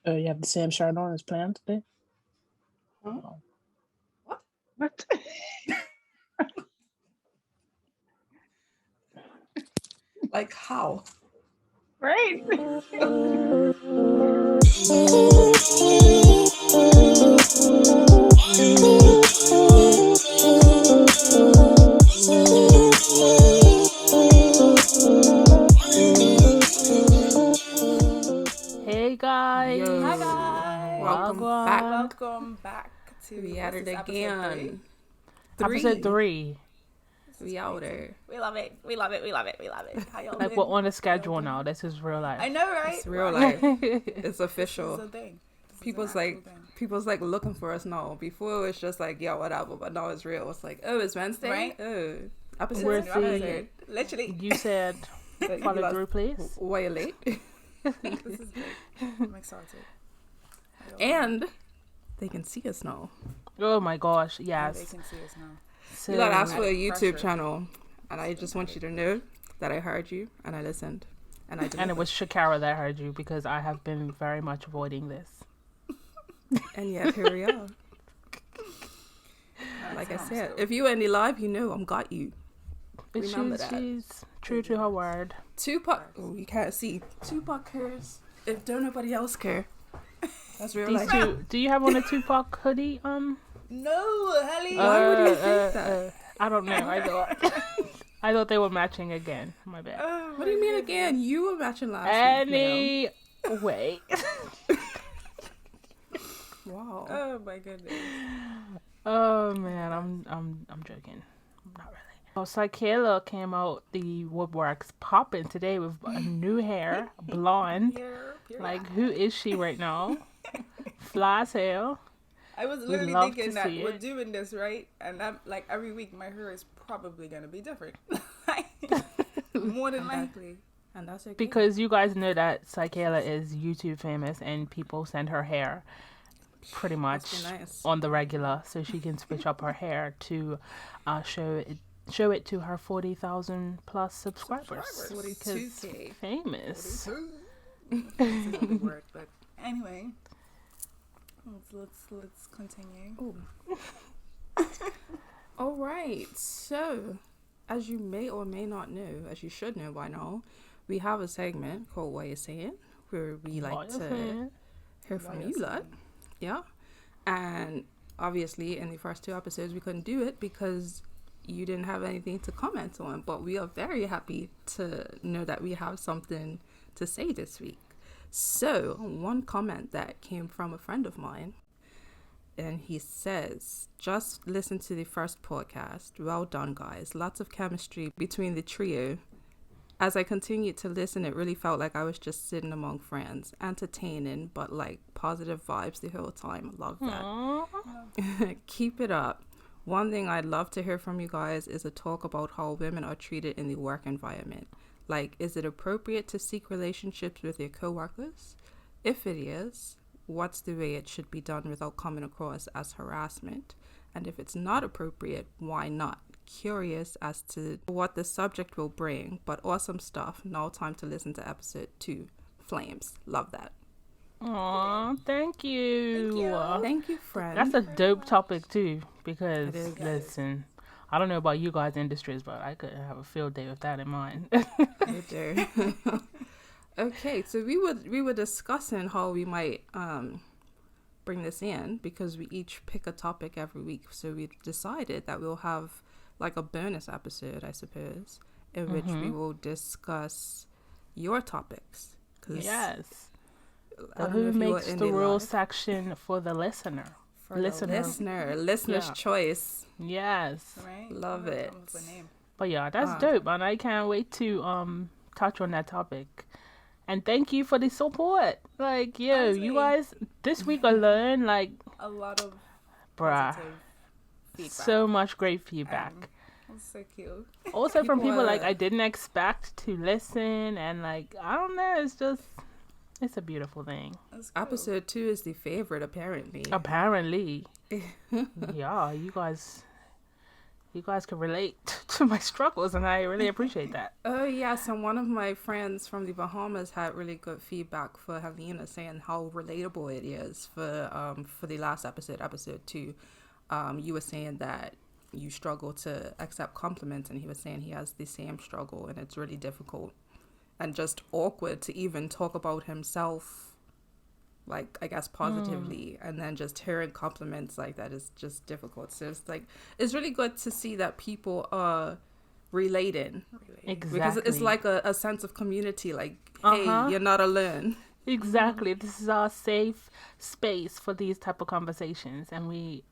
You have the same shirt on as planned today? Huh? Oh. What? Like how? Right. Hey guys. Yo. Hi guys. Welcome back. to We at it episode again. Episode 3. We out there. We love it. We love it. We love it. We love it. How y'all Like been? we're on a schedule now. This is real life. I know, right? It's real life. It's This official. is a thing. This is People's an like actual thing. people's like looking for us now. Before it was just like, yeah, whatever, but now it's real. It's like, oh, it's Wednesday. Right? Oh, episode. We're It's a new seeing- episode. Literally. You said But you follow lost- through, please. Why you late? This is big. I'm excited. How y'all And they can see us now. Oh my gosh, been? They yes. can see us now. So, You gotta ask for a Added YouTube pressure. channel, and I just want you to know that I heard you and I listened, and I and it delivered. was Chakara that heard you because I have been very much avoiding this. And yet here we are. Like I said, if you any live, you know I'm got you. Remember that. She's true to her word. Tupac. Oh, you can't see. Tupac cares. If don't nobody else care. That's real These life. two, do you have on a Tupac hoodie? No, Helly. Why would you think that? I don't know. I thought they were matching again. My bad. Oh, What do you mean again? You were matching last week. ma'am. Anyway, Wow. Oh my goodness. oh man, I'm joking. Not really. Oh, Sakaéla came out the woodworks popping today with a new hair, blonde. Here. Like, who is she right now? Fly as hell. I was We'd literally love thinking to that see we're it. doing this, right? And I'm like, every week my hair is probably gonna be different. More than likely. And that's okay. Because you guys know that Sakaéla is YouTube famous and people send her hair pretty much Must be nice. on the regular so she can switch up her hair to show it to her 40,000 plus subscribers. Because 42K. famous. That's another word, but anyway, let's continue. Ooh. All right. So, as you may or may not know, as you should know by now, we have a segment called What You Saying, where we like What you to saying? hear from you lot. Yeah. And obviously, in the first 2 episodes, we couldn't do it because you didn't have anything to comment on. But we are very happy to know that we have something to say this week. So, one comment that came from a friend of mine, and he says, just listen to the first podcast. Well done, guys. Lots of chemistry between the trio. As I continued to listen, it really felt like I was just sitting among friends, entertaining, but like positive vibes the whole time. Love that. Aw. Keep it up. One thing I'd love to hear from you guys is a talk about how women are treated in the work environment. Like, is it appropriate to seek relationships with your coworkers? If it is, what's the way it should be done without coming across as harassment? And if it's not appropriate, why not? Curious as to what the subject will bring, but awesome stuff. Now time to listen to episode 2. Flames. Love that. Aw, thank you. Thank you, friend. That's a dope topic too, because It is. listen, I don't know about you guys' industries, but I could have a field day with that in mind. You do. Okay, so we were discussing how we might bring this in because we each pick a topic every week. So we decided that we'll have like a bonus episode, I suppose, in which we will discuss your topics. 'Cause Yes. I don't know Who if you were makes in the rule live. section for the listener? For the listener's Yeah. choice. Yes. Right? Love That it. was the name. But yeah, that's dope, and I can't wait to touch on that topic. And thank you for the support. Like, yo, Honestly. you guys, this week alone, like, A lot of bruh, positive feedback. so much great feedback. That's so cute. Also from people People like are- I didn't expect to listen, and like I don't know, it's a beautiful thing. That's cool. Episode 2 is the favorite, apparently. Apparently, yeah, you guys you guys can relate to my struggles, and I really appreciate that. Oh yes, and one of my friends from the Bahamas had really good feedback for Helena, saying how relatable it is for the last episode 2. You were saying that you struggle to accept compliments, and he was saying he has the same struggle, and it's really difficult and just awkward to even talk about himself, like, I guess, positively, and then just hearing compliments like that is just difficult. So it's like, it's really good to see that people are relating. Exactly. Because it's like a sense of community, like, hey, you're not alone. Exactly. This is our safe space for these type of conversations, and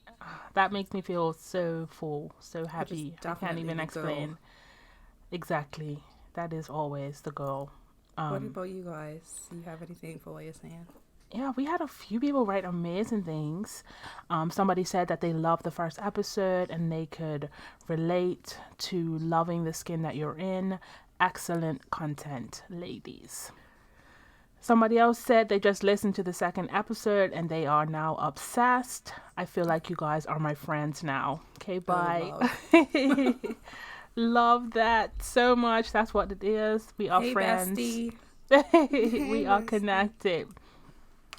that makes me feel so full, so happy. I can't even explain. Exactly. That is always the goal. What about you guys? Do you have anything for what you're saying? Yeah, we had a few people write amazing things. Somebody said that they loved the first episode and they could relate to loving the skin that you're in. Excellent content, ladies. Somebody else said they just listened to the second episode and they are now obsessed. I feel like you guys are my friends now. Okay, bye. Oh, Love that so much. That's what it is. We are friends. Bestie. We are connected.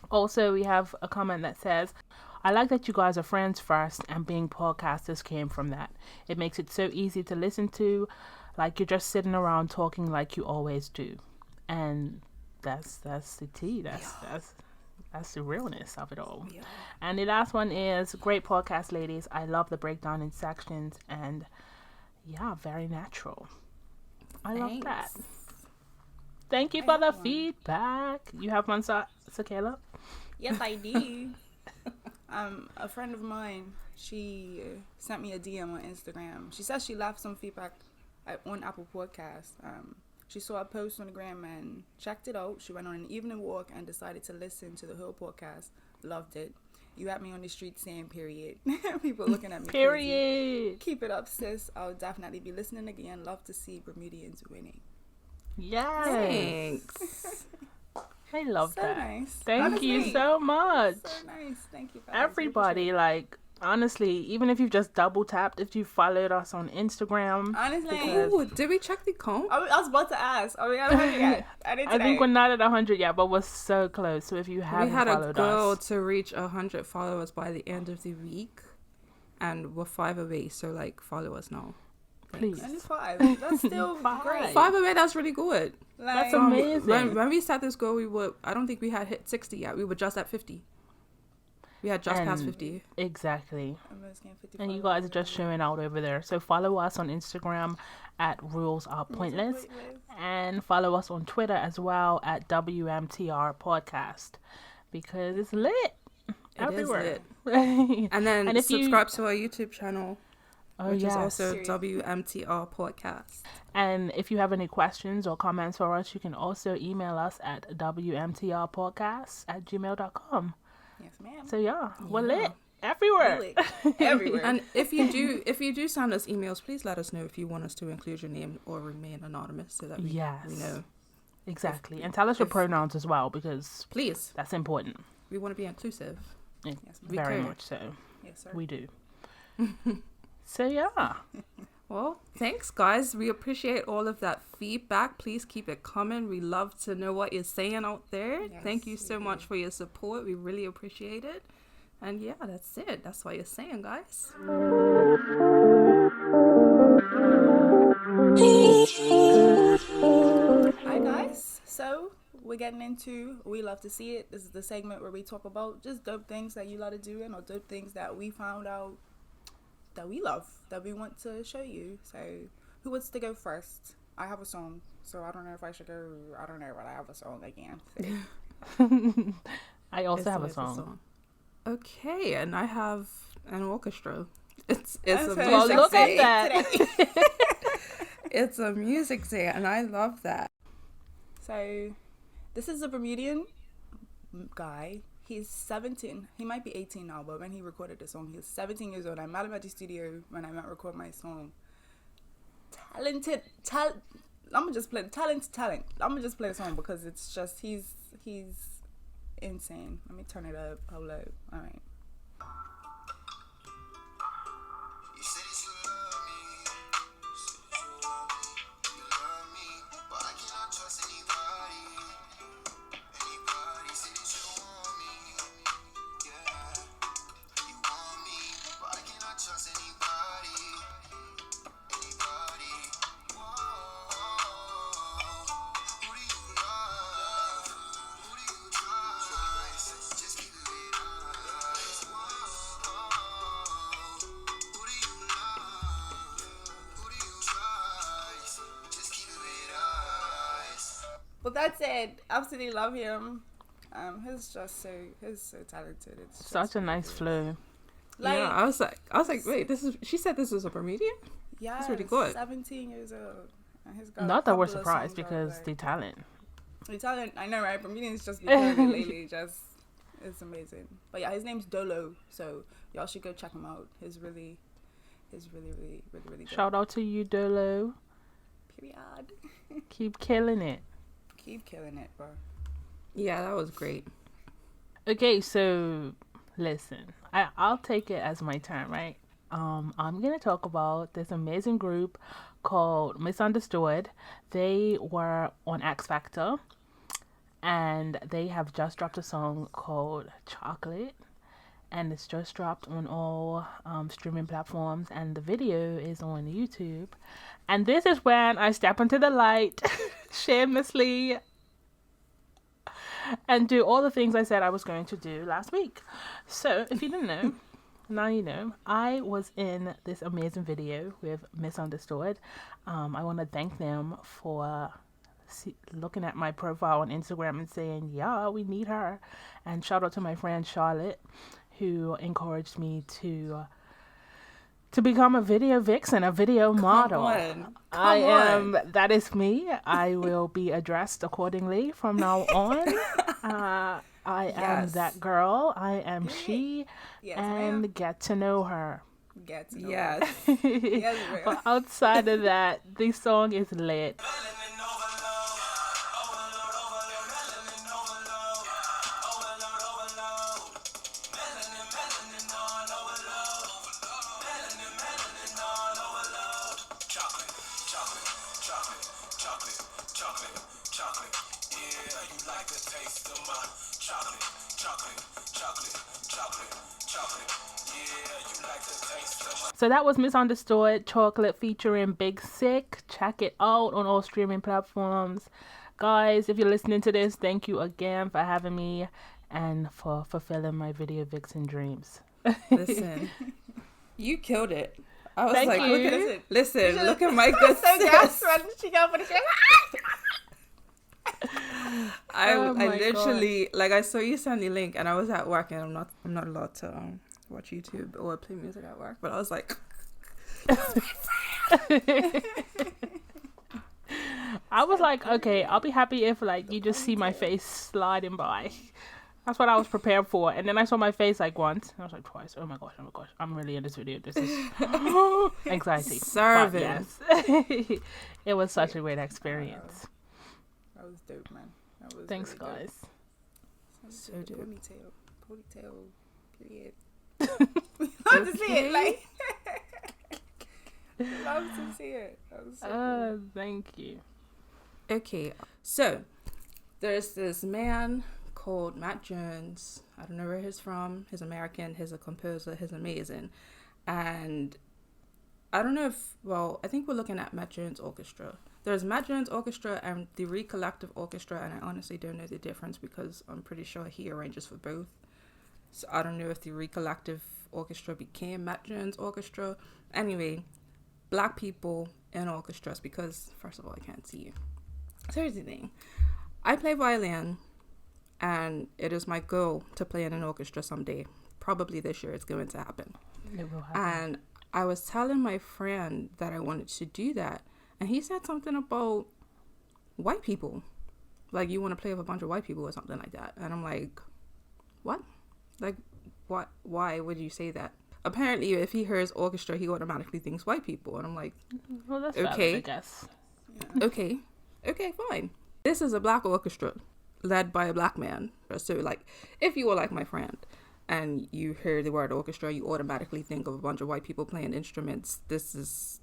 Also, we have a comment that says, I like that you guys are friends first, and being podcasters came from that. It makes it so easy to listen to, like you're just sitting around talking like you always do. And that's the tea. That's the realness of it all. Yeah. And the last one is, great podcast, ladies. I love the breakdown in sections, and yeah, very natural. I love that. Thank you for the feedback. You have one, Sakaéla? Yes, I do. A friend of mine, she sent me a DM on Instagram. She says she left some feedback on Apple Podcast. She saw a post on the gram and checked it out. She went on an evening walk and decided to listen to the whole podcast. Loved it. You had me on the street saying period. People looking at me period. Crazy. Keep it up, sis. I'll definitely be listening again. Love to see Bermudians winning. Yes. Thanks. I love so that. Nice. Thank you so much. So nice. Thank you. Guys. Everybody, like, honestly, even if you just double tapped, if you followed us on Instagram. Honestly. Ooh, did we check the count? I was about to ask. Are we at 100 yet? I think we're not at 100 yet, but we're so close. So if you haven't followed us. We had a goal to reach 100 followers by the end of the week. And we're 5 away. So, like, follow us now. Please. And it's 5. That's still great. 5 away, that's really good. Like, that's amazing. When we set this goal, I don't think we had hit 60 yet. We were just at 50. We had just past 50. Exactly. And you guys are just showing out over there. So follow us on Instagram at Rules Are Pointless. And follow us on Twitter as well at WMTR Podcast. Because it's lit. Everywhere. Lit. And then subscribe to our YouTube channel. Which is also WMTR Podcast. And if you have any questions or comments for us, you can also email us at WMTRpodcast@gmail.com. Yes, ma'am. So we're lit everywhere. Everywhere. And if you do send us emails, please let us know if you want us to include your name or remain anonymous, so that we know. Exactly. And tell us your pronouns as well, because please, that's important. We want to be inclusive. Yes, very much so. Yes, sir. We do. So yeah. Well, thanks guys. We appreciate all of that feedback. Please keep it coming. We love to know what you're saying out there. Yes, thank you so much for your support. We really appreciate it. And yeah, that's it. That's what you're saying, guys. Hi guys. So we're getting into We Love to See It. This is the segment where we talk about just dope things that you love to do or dope things that we found out that we love, that we want to show you. So who wants to go first? I have a song, so I don't know if I should go. I don't know, but I have a song again. So. I also have a song. Okay, and I have an orchestra. It's a music look day at that. It's a music day, and I love that. So this is a Bermudian guy. He's 17. He might be 18 now, but when he recorded the song, he was 17 years old. I met him at the studio when I went to record my song. I'm gonna just play talent. I'm gonna just play the song because it's just he's insane. Let me turn it up. Hold up. All right. But that's it. Absolutely love him. He's so talented. It's Such a nice flow. Like, yeah, I was like, wait, she said this was a Bermudian? Yeah, that's really good. 17 years old. And he's got not that we're surprised because the talent. The talent, I know, right? Bermudians just becoming it lately. It's amazing. But yeah, his name's Dolo, so y'all should go check him out. He's really good. Shout out to you, Dolo. Period. Keep killing it. Keep killing it, bro. Yeah, that was great. Okay, so listen, I'll take it as my turn, right? I'm gonna talk about this amazing group called Misunderstood. They were on X Factor, and they have just dropped a song called Chocolat, and it's just dropped on all streaming platforms, and the video is on YouTube. And this is when I step into the light shamelessly and do all the things I said I was going to do last week. So if you didn't know, now you know. I was in this amazing video with Misunderstood. I want to thank them for looking at my profile on Instagram and saying, yeah, we need her. And shout out to my friend Charlotte, who encouraged me to become a video vixen, a video model. Come on. That is me. I will be addressed accordingly from now on. I am that girl. I am she. Yes, and ma'am. get to know her. Get to know Yes. her. Yes, ma'am. But outside of that, the song is lit. So that was Misunderstood, Chocolat featuring Big Sick. Check it out on all streaming platforms. Guys, if you're listening to this, thank you again for having me and for fulfilling my video vixen dreams. Listen, you killed it. I was Thank like, you. look at my good sis. I literally God. like I saw you send the link and I was at work and I'm not allowed to watch YouTube or play music at work, but I was like I was like, okay, I'll be happy if like you just see my face sliding by. That's what I was prepared for. And then I saw my face like once. And I was like twice. Oh my gosh. I'm really in this video. This is anxiety. Serving. Yes. It was such a great experience. That was dope, man. That was Thanks, really guys. Dope. So dope. Ponytail, period. Love to see it, like. Love to see it. That was so cool. Thank you. Okay, so there's this man called Matt Jones. I don't know where he's from. He's American. He's a composer. He's amazing. And I don't know I think we're looking at Matt Jones Orchestra. There's Matt Jones Orchestra and the Recollective Orchestra, and I honestly don't know the difference because I'm pretty sure he arranges for both. So I don't know if the Recollective Orchestra became Matt Jones Orchestra. Anyway, black people in orchestras, because first of all, I can't see you. So here's the thing. I play violin, and it is my goal to play in an orchestra someday. Probably this year it's going to happen. It will happen. And I was telling my friend that I wanted to do that, and he said something about white people. Like, you want to play with a bunch of white people or something like that. And I'm like, what? Like, what? Why would you say that? Apparently, if he hears orchestra, he automatically thinks white people. And I'm like, Well, that's okay. valid, I guess. Yeah. Okay, fine. This is a black orchestra led by a black man. So, like, if you were like my friend and you hear the word orchestra, you automatically think of a bunch of white people playing instruments. This is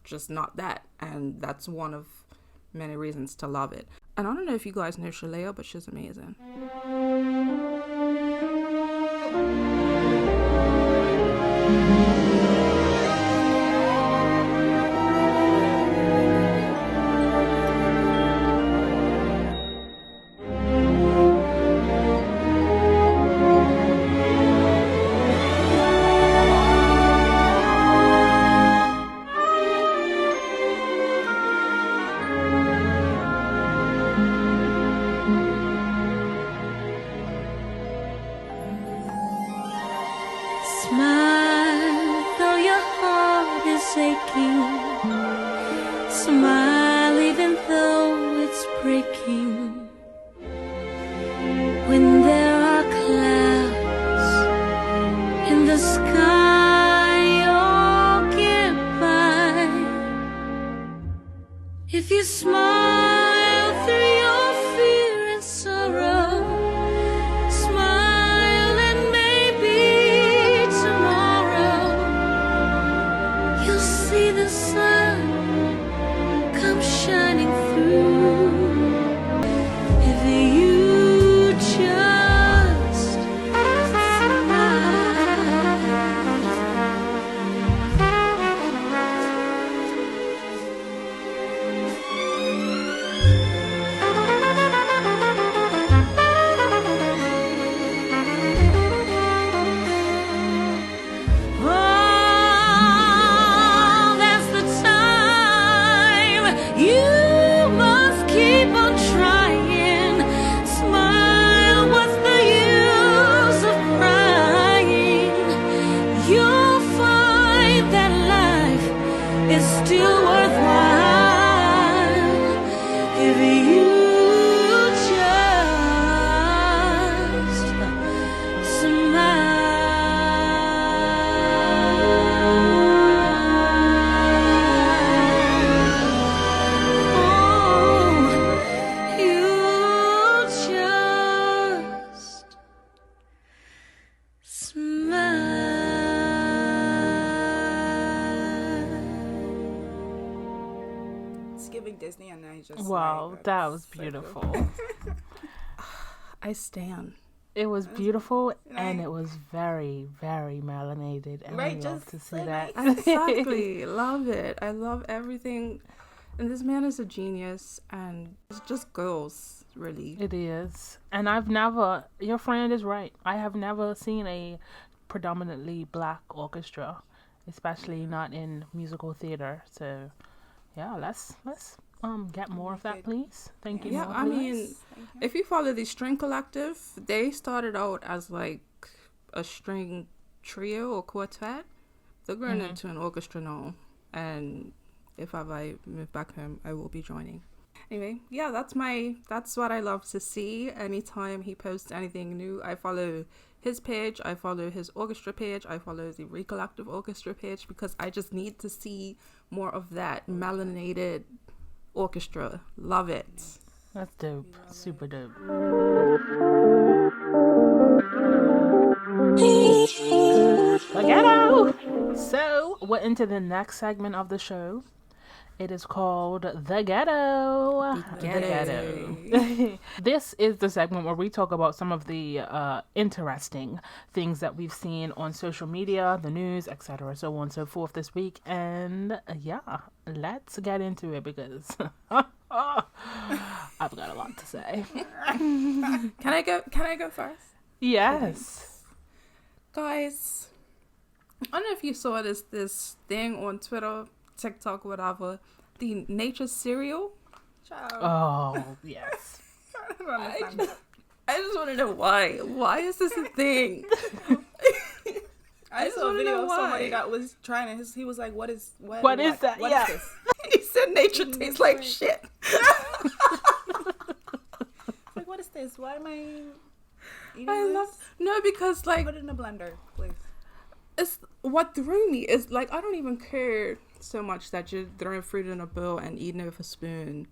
just not that. And that's one of many reasons to love it. And I don't know if you guys know Sheléa, but she's amazing. Smile, though your heart is aching. Smile, even though it's breaking. When there are clouds in the sky, you'll get by. If you smile through your fear and sorrow, smile and maybe tomorrow you'll see the sun come shining through. If you just oh, that's the time you must keep on trying. Smile, what's the use of crying? You'll find that life is still worthwhile if you just smile. Oh, you just smile. It's giving Disney, and I just Wow, like, that was so cool. beautiful. I stand. It was beautiful Right. and it was very, very melanated. And Right, I love just to see say that. Exactly. Love it. I love everything. And this man is a genius, and it's just girls, really. It is. And your friend is right. I have never seen a predominantly black orchestra, especially not in musical theater. So, yeah, let's get more of that, please. Thank you. Yeah, more, I please. mean, if you follow the String Collective, they started out as like a string trio or quartet. They're going into an orchestra now, and if I move back home, I will be joining. Anyway, yeah, that's what I love to see. Anytime he posts anything new, I follow his page, I follow his orchestra page, I follow the Recollective Orchestra page, because I just need to see more of that melanated orchestra. Love it. That's dope. Super dope. Ghetto. So we're into the next segment of the show. It is called The Ghetto. The Ghetto. This is the segment where we talk about some of the interesting things that we've seen on social media, the news, etc., so on and so forth this week. And yeah, let's get into it because I've got a lot to say. Can I go first? Yes. Guys, I don't know if you saw this thing on Twitter, TikTok, whatever, the nature cereal. Ciao. Oh, yes. I don't understand. I just want to know why. Why is this a thing? I just saw a wanna video know of somebody why. that was trying to. He was like, "What is What what is that? What Yeah. is this?" He said nature tastes like shit. Like, what is this? Why am I eating I this? love no, because like Put it in a blender, please. it's what threw me is like I don't even care so much that you're throwing fruit in a bowl and eating it with a spoon.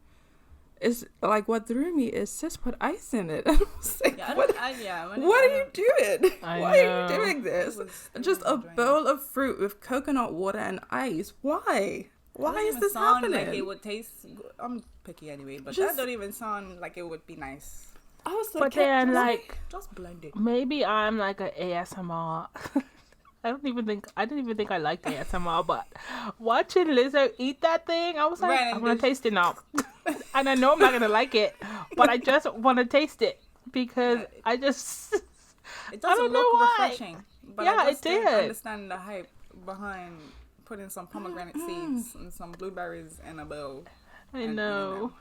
It's like what threw me is sis put ice in it. I was like, Yeah, what are you doing? I Why are know. you doing this? It was Just a enjoying bowl of fruit with coconut water and ice. Why? Why is this happening? Like it would taste. I'm picky anyway, but Just- that don't even sound like it would be nice. I was like, But then, just- like, Just blend it. maybe I'm like a ASMR. I didn't even think I liked ASMR, but watching Lizzo eat that thing, I was like, Right, I'm gonna and taste it now. And I know I'm not gonna like it, but I just want to taste it because I just It I doesn't don't know look why. refreshing. But Yeah, I it just didn't did. understand the hype behind putting some pomegranate seeds and some blueberries in a bowl. I And know.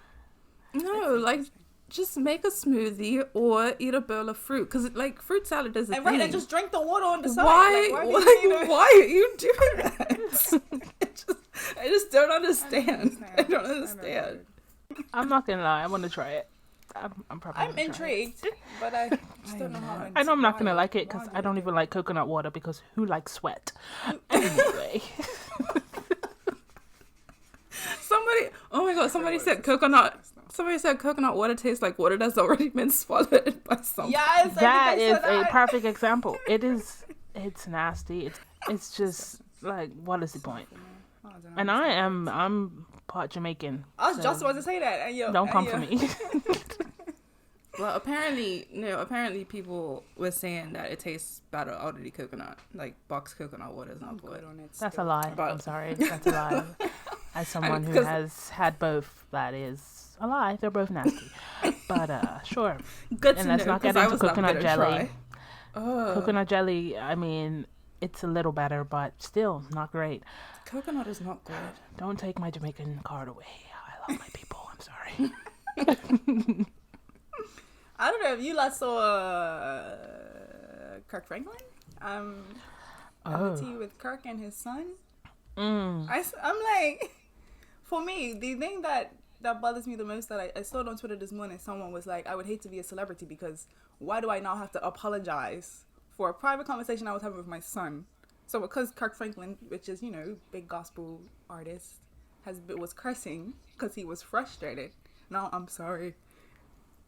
no, like just make a smoothie or eat a bowl of fruit, because like fruit salad is a And thing. right, and just drink the water on the side. Why? Like, why Are you doing that? I just don't understand. I don't understand. I'm not gonna lie. I want to try it. I'm probably. I'm intrigued, but I just don't know how. I know I'm not gonna like it because I don't even like coconut water, because who likes sweat? Anyway. Somebody said coconut. Somebody said coconut water tastes like water that's already been swallowed by someone. Yes, That is a perfect example. It's nasty. It's just like, what is the point? And I'm part Jamaican. I was just about to say that. And don't come for me. Well, apparently people were saying that it tastes better out of the coconut. Like boxed coconut water is not good. on it. That's a still. lie. But- I'm sorry. That's a lie. As someone who 'cause- has had both, that is a lie. They're both nasty. But sure. Good And to let's know, not get 'cause I into was not coconut gonna jelly. try. Coconut jelly, I mean, it's a little better, but still not great. Coconut is not good. Don't take my Jamaican card away. I love my people. I'm sorry. I don't know if you lot saw Kirk Franklin. On the tea with Kirk and his son. I'm like, for me, the thing that bothers me the most, that I saw it on Twitter this morning, someone was like, I would hate to be a celebrity because why do I now have to apologize for a private conversation I was having with my son? So because Kirk Franklin, which is, big gospel artist, was cursing because he was frustrated. No, I'm sorry.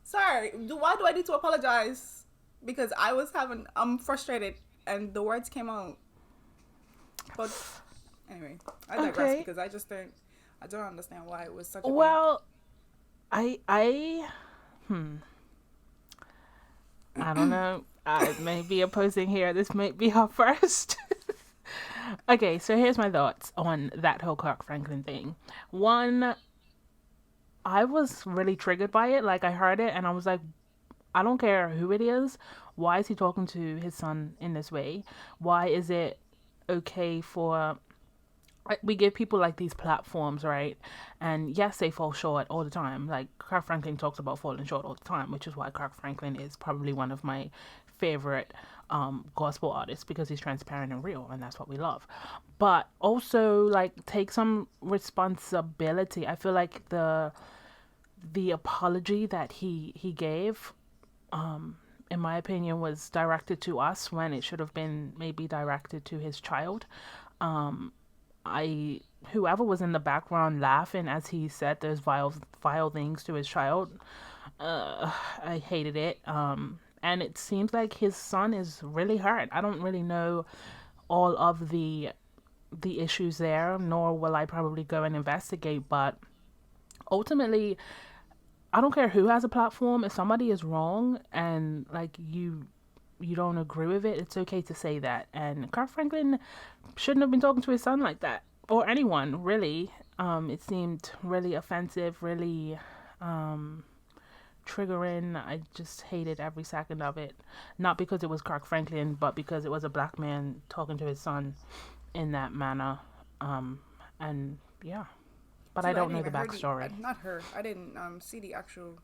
Sorry, why do I need to apologize? Because I'm frustrated and the words came out. But anyway, I digress because I don't understand why it was such a I don't know. I may be opposing here. This might be our first. Okay, so here's my thoughts on that whole Kirk Franklin thing. One, I was really triggered by it. Like, I heard it and I was like, I don't care who it is. Why is he talking to his son in this way? Why is it okay for... We give people like these platforms, right? And yes, they fall short all the time. Like Kirk Franklin talks about falling short all the time, which is why Kirk Franklin is probably one of my favorite gospel artists, because he's transparent and real, and that's what we love. But also, like, take some responsibility. I feel like the apology that he gave, in my opinion, was directed to us when it should have been maybe directed to his child. Whoever was in the background laughing as he said those vile things to his child, I hated it. And it seems like his son is really hurt. I don't really know all of the issues there, nor will I probably go and investigate, but ultimately, I don't care who has a platform. If somebody is wrong and like you don't agree with it, it's okay to say that. And Kirk Franklin shouldn't have been talking to his son like that, or anyone really. It seemed really offensive, really triggering. I just hated every second of it. Not because it was Kirk Franklin, but because it was a black man talking to his son in that manner. And yeah, but I don't know the backstory. I didn't see the actual.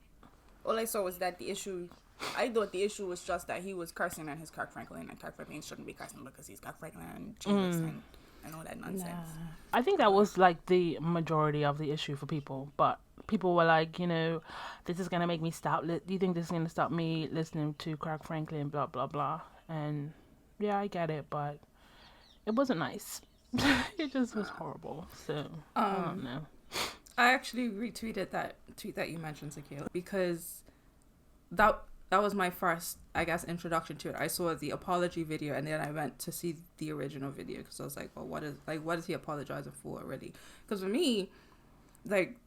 All I saw was that I thought the issue was just that he was cursing at his Kirk Franklin, and Kirk Franklin shouldn't be cursing because he's Kirk Franklin and Jesus and all that nonsense. Nah. I think that was like the majority of the issue for people, but people were like, this is gonna make me stop. Do you think this is gonna stop me listening to Kirk Franklin? Blah blah blah. And yeah, I get it, but it wasn't nice. It just was horrible. So I don't know. I actually retweeted that tweet that you mentioned, Sakaéla, because that was my first, I guess, introduction to it. I saw the apology video and then I went to see the original video because I was like, well, what is he apologizing for really? Because for me, like,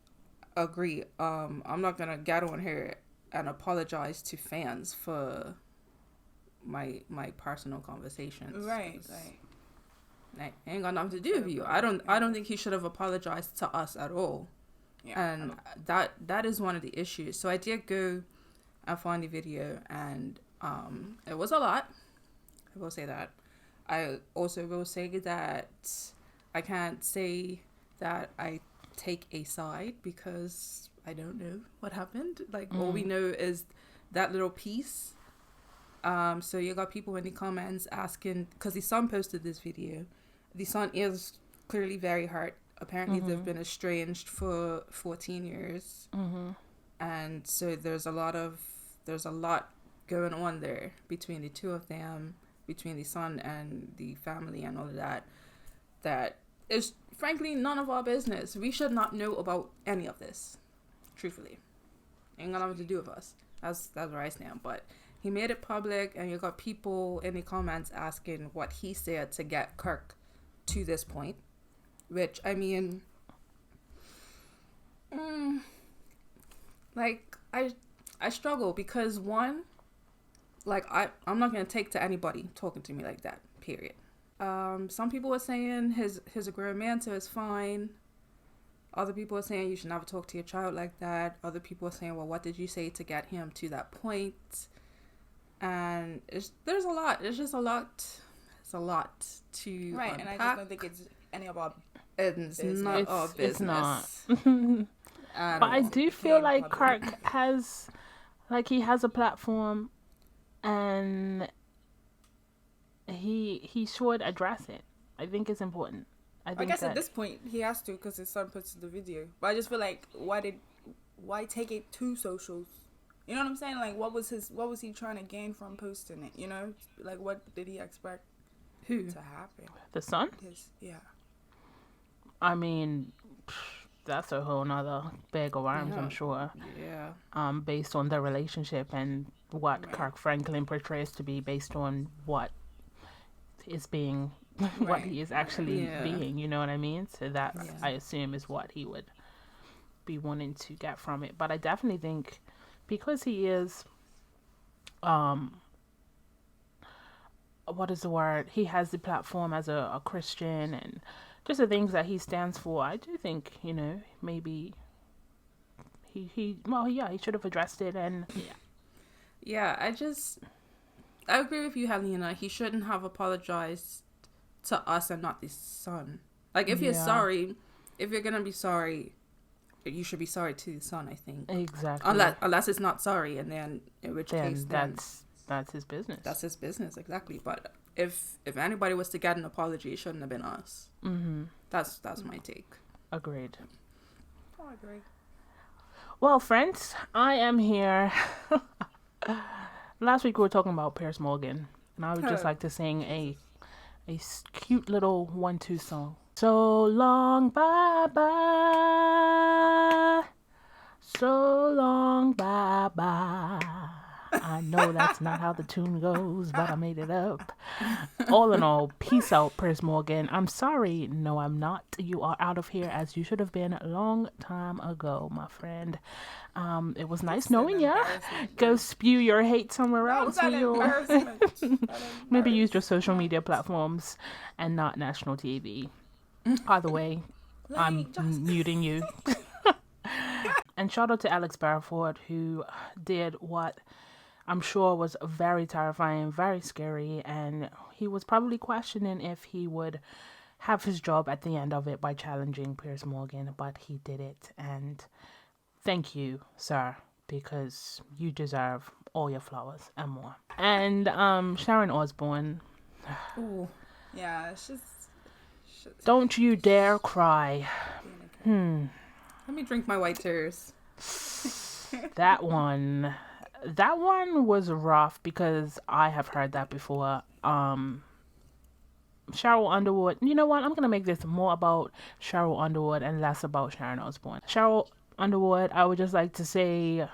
agree, I'm not gonna get on here and apologize to fans for my personal conversations. Right. Like, ain't got nothing to do with you. I don't think he should have apologized to us at all. Yeah, and that is one of the issues. So I did go and find the video, and it was a lot. I will say that. I also will say that I can't say that I take a side because I don't know what happened. Like, all we know is that little piece. So you got people in the comments asking, because the son posted this video. The son is clearly very hurt. Apparently they've been estranged for 14 years. And so there's a lot going on there between the two of them, between the son and the family and all of that. That is frankly none of our business. We should not know about any of this. Truthfully. Ain't got nothing to do with us. That's where I stand. But he made it public, and you got people in the comments asking what he said to get Kirk to this point. Which, I mean, like, I struggle because, one, like, I'm not going to take to anybody talking to me like that, period. Some people are saying he's a grown man, so it's fine. Other people are saying you should never talk to your child like that. Other people are saying, well, what did you say to get him to that point? And there's a lot. It's just a lot. It's a lot to Right, unpack. and I just don't think it's any of our It's not our business. It's not. But I do feel like Kirk has, like, he has a platform, and he should address it. I think it's important. I guess at this point he has to, because his son puts the video. But I just feel like why take it to socials? You know what I'm saying? Like, what was he trying to gain from posting it? You know, like, what did he expect to happen? The son? Yeah. I mean, that's a whole nother bag of worms, I'm sure. Yeah. Based on the relationship and what Kirk Franklin portrays to be, based on what is being, what he is actually being. You know what I mean? So that I assume is what he would be wanting to get from it. But I definitely think because he is, what is the word? He has the platform as a Christian and just the things that he stands for. I do think, you know, maybe he should have addressed it. And I agree with you, Helena. He shouldn't have apologized to us and not the son. Like, if you're sorry, if you're gonna be sorry, you should be sorry to the son, I think. Exactly. Unless it's not sorry, and then in which case that's his business. That's his business, exactly. But if anybody was to get an apology, it shouldn't have been us. That's my take. Agreed. I agree. Well, friends, I am here. Last week we were talking about Piers Morgan, and I would just like to sing a cute little 1-2 song. So long, bye-bye. So long, bye-bye. I know that's not how the tune goes, but I made it up. All in all, peace out, Piers Morgan. I'm sorry. No, I'm not. You are out of here as you should have been a long time ago, my friend. It was nice knowing ya. Go spew your hate somewhere else. Maybe use your social media platforms and not national TV. Either way, I'm muting you. And shout out to Alex Barraford, who did what I'm sure was very terrifying, very scary, and he was probably questioning if he would have his job at the end of it by challenging Piers Morgan, but he did it. And thank you, sir, because you deserve all your flowers and more. And Sharon Osbourne. Ooh. Yeah, she's Don't you dare cry. Let me drink my white tears. That one was rough because I have heard that before. Cheryl Underwood. You know what? I'm gonna make this more about Cheryl Underwood and less about Sharon Osbourne. Cheryl Underwood, I would just like to say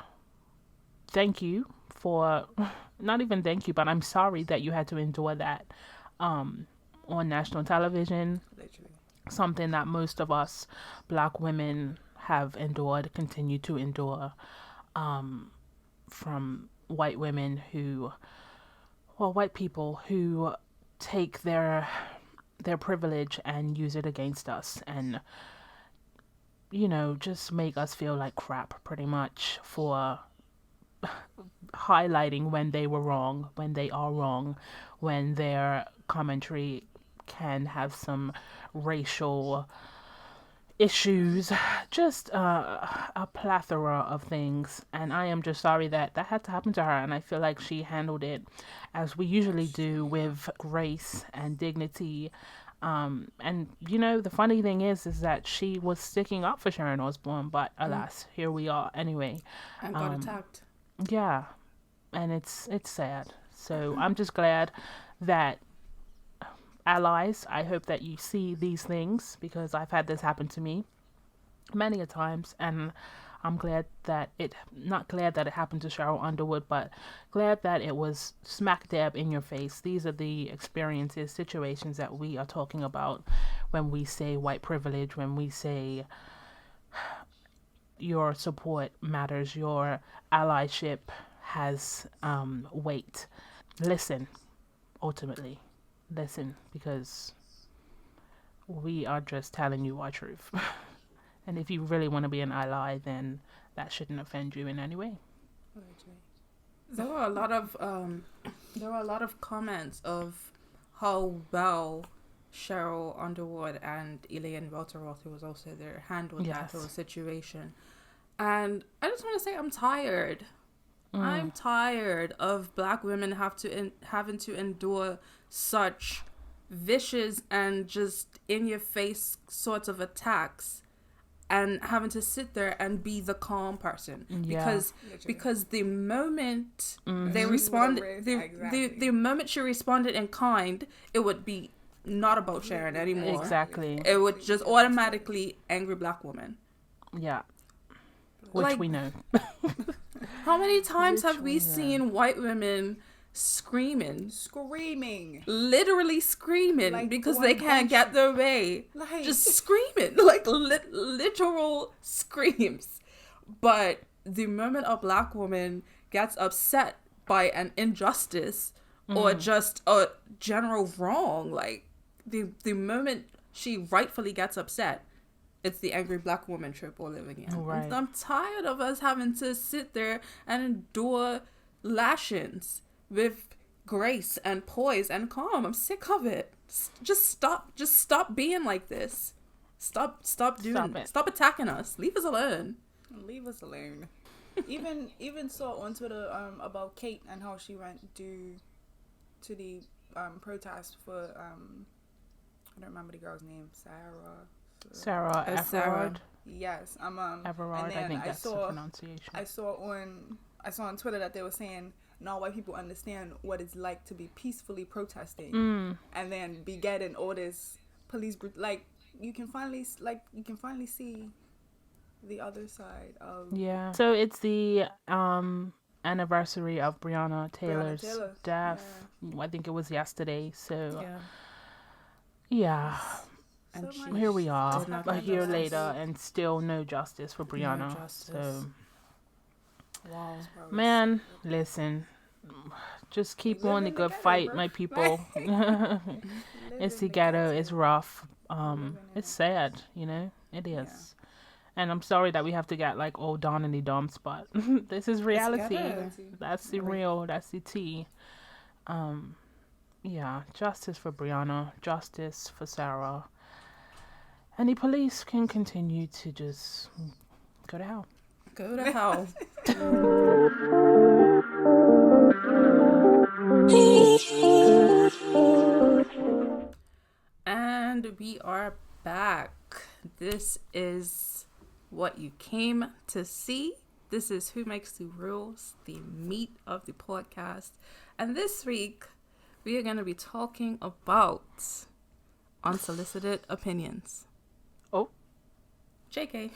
thank you for, not even thank you, but I'm sorry that you had to endure that on national television. literally Something that most of us Black women have endured, continue to endure, from white women white people who take their privilege and use it against us, and you know, just make us feel like crap pretty much for highlighting when they were wrong, when they are wrong, when their commentary can have some racial issues, just a plethora of things. And I am just sorry that that had to happen to her. And I feel like she handled it as we usually do, with grace and dignity. And you know, the funny thing is that she was sticking up for Sharon Osbourne, but alas, here we are anyway. And got attacked. Yeah, and it's sad. So I'm just glad that allies, I hope that you see these things, because I've had this happen to me many a times, and I'm glad that not glad that it happened to Cheryl Underwood, but glad that it was smack dab in your face. These are the experiences, situations that we are talking about when we say white privilege, when we say your support matters, your allyship has weight. Listen, ultimately. Listen, because we are just telling you our truth. And if you really want to be an ally, then that shouldn't offend you in any way. There were a lot of comments of how well Cheryl Underwood and Elaine Welteroth, who was also there, handled that whole situation. And I just want to say I'm tired. I'm tired of Black women having to endure such vicious and just in-your-face sorts of attacks, and having to sit there and be the calm person. Because the moment they responded, the moment she responded in kind, it would be not about Sharon anymore. Exactly. It would just automatically angry Black woman. Yeah. Which we know. How many times have we seen white women screaming, literally screaming, like, because they can't get their way, like, just screaming, like literal screams. But the moment a Black woman gets upset by an injustice or just a general wrong, like the moment she rightfully gets upset, it's the angry Black woman trope we're living in. Right. I'm tired of us having to sit there and endure lashings with grace and poise and calm. I'm sick of it. Just stop being like this. Stop attacking us. Leave us alone. Even saw on Twitter about Kate and how she went to the protest for I don't remember the girl's name, Sarah Everard. Yes, Everard. I think that's the pronunciation. I saw on Twitter that they were saying now white people understand what it's like to be peacefully protesting, and then be getting all this police you can finally see the other side of So it's the anniversary of Brianna Taylor's death. Yeah. I think it was yesterday. So yeah. And here we are, a year later, and still no justice for Brianna. So, wow, man, listen, just keep on the good fight, my people. It's the ghetto. It's rough. It's sad, you know. It is, yeah. And I'm sorry that we have to get like all down in the dumps, but this is reality. That's the real. That's the tea. Yeah, justice for Brianna. Justice for Sarah. And the police can continue to just go to hell. Go to hell. And we are back. This is what you came to see. This is Who Makes the Rules, the meat of the podcast. And this week, we are going to be talking about unsolicited opinions. Oh. JK.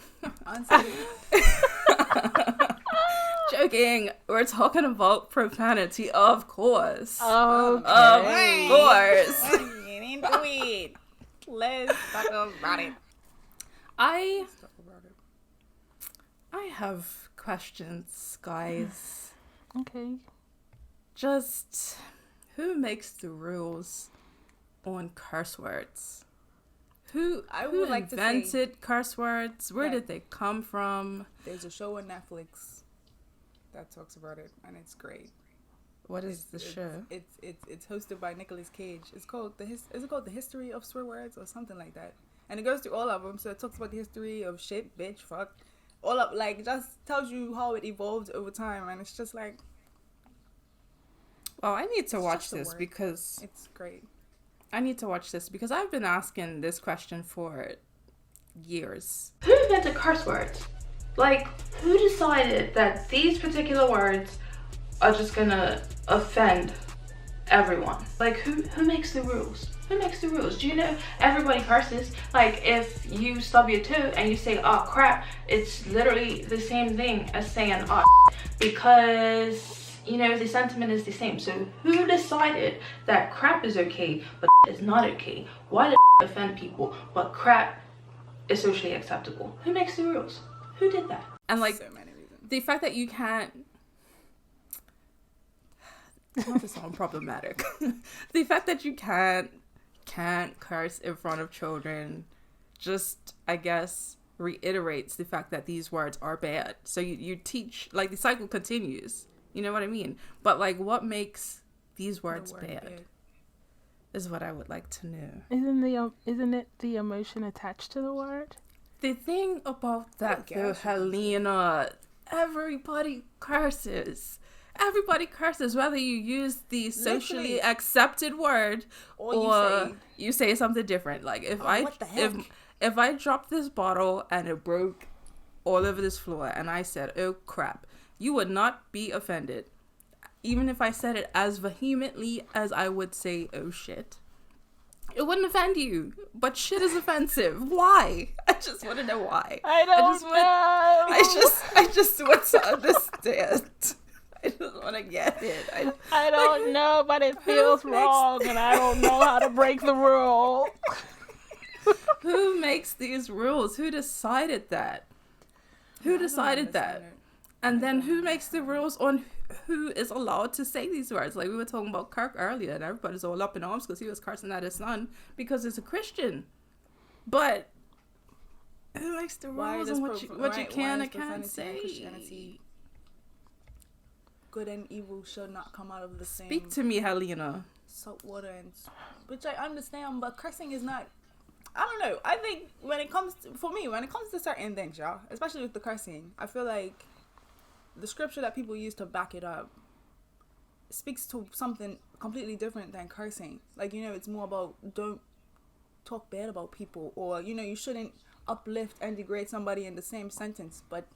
Joking. We're talking about profanity, of course. Okay. Of course. Get into it. Let's talk about it. I have questions, guys. Okay. Just who makes the rules on curse words? Who invented curse words? Where did they come from? There's a show on Netflix that talks about it, and it's great. What is the show? It's hosted by Nicolas Cage. Is it called The History of Swear Words or something like that? And it goes through all of them. So it talks about the history of shit, bitch, fuck. All up, like, just tells you how it evolved over time. And it's just like... Well, I need to watch just a this word. because... It's great. I need to watch this because I've been asking this question for years. Who invented curse words? Like, who decided that these particular words are just gonna offend everyone? Like, who makes the rules? Who makes the rules? Do you know everybody curses? Like, if you stub your toe and you say, oh crap, it's literally the same thing as saying, oh, because, you know, the sentiment is the same. So who decided that crap is okay, but is not okay? Why did offend people, but crap is socially acceptable? Who makes the rules? Who did that? And like, So many reasons. the fact that you can't... Not to sound problematic. The fact that you can't curse in front of children just, I guess, reiterates the fact that these words are bad. So you teach, like, the cycle continues. You know what I mean? But, like, what makes these words word bad is what I would like to know. Isn't it the emotion attached to the word? The thing about that, though, guess. Helena, everybody curses. Everybody curses, whether you use the socially Literally. accepted word Or you say something different. Like, if what the heck? if I dropped this bottle and it broke all over this floor and I said, oh crap, you would not be offended. Even if I said it as vehemently as I would say, oh shit. It wouldn't offend you, but shit is offensive. Why? I just want to know why. I don't know. I just want to understand. I just want to get it. I don't know, but it feels wrong, and I don't know how to break the rule. Who makes these rules? Who decided that? Who decided that? And then who makes the rules on who is allowed to say these words? Like, we were talking about Kirk earlier, and everybody's all up in arms because he was cursing at his son because he's a Christian. But who makes the rules on what you can and can't say? Christianity, good and evil should not come out of the same Speak to me, Helena. salt water, and which I understand, but cursing is not. I don't know. I think when it comes to certain things, y'all, especially with the cursing, I feel like the scripture that people use to back it up speaks to something completely different than cursing. Like, you know, it's more about don't talk bad about people, or, you know, you shouldn't uplift and degrade somebody in the same sentence. But